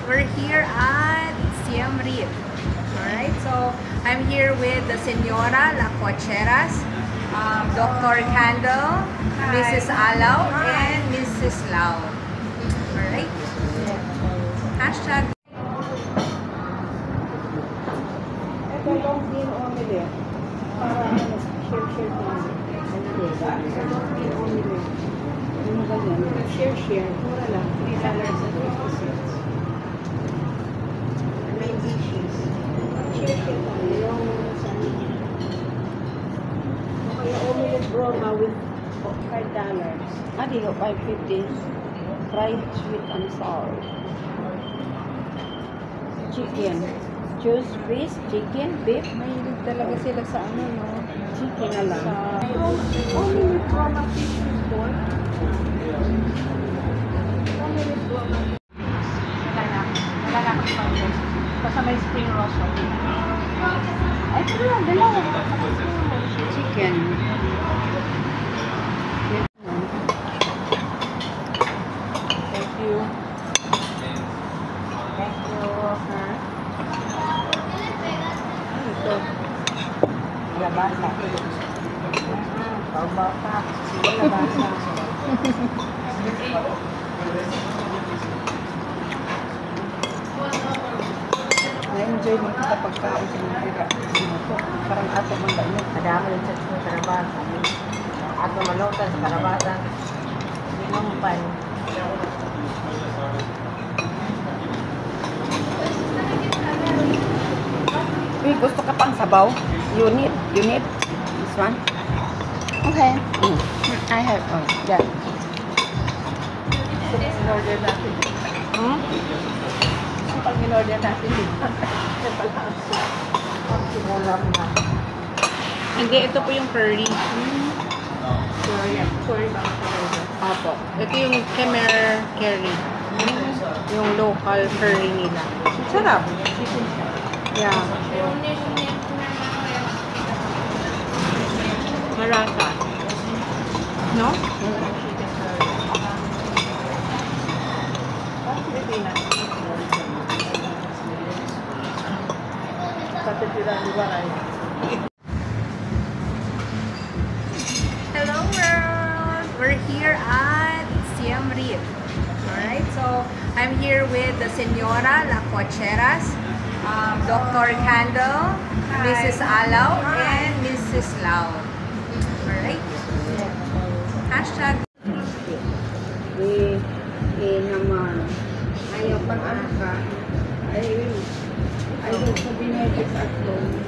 We're here at Siem Reap. Alright, so I'm here with the Senora La Cocheras, Dr. Candle, Mrs. Alaw, and Mrs. Lau. Alright? Hashtag. Ito long bean omelette. Para share-share tayo. Long bean omelette. Ano ba yan? Share-share. Mura lang. $3.50. 9 dishes. Share-share tayo. Yung kaya omelette broma with $5. Ah, dito, $5.50. Fried sweet and sour. Chicken. Choose fish, chicken, beef. Mahilig talaga sila sa ano, no? Chicken na lang. Only from a fish store. Wala na akong pang-dress. Basta may spring rolls. Ay, ito lang, dalawa. Chicken. Thank you. Thank you. Ito. Labasa. Labasa. Labasa. Na-enjoy mo kita pagkain sa mga pira. Parang ato man ba yun? Madami rin sa karabasan. Ato malutan sa karabasan. Minumpan. Uy, gusto ka pang sabaw? You need this one? Okay. I have, yeah. In-order natin. Pag in-order natin dito. Hindi, ito po yung curry. Curry ba? Opo. Ito yung Khmer curry. Yung local curry nila. Sarap. Yeah. Marasa. No? Hello world! We're here at Siem Reap. Alright, so I'm here with the Senora La Cocheras, Dr. Candle, Mrs. Alaw, and Mrs. Lau. Alright? Hashtag. Naman. Ayaw pag-aka. I will sabihin at home.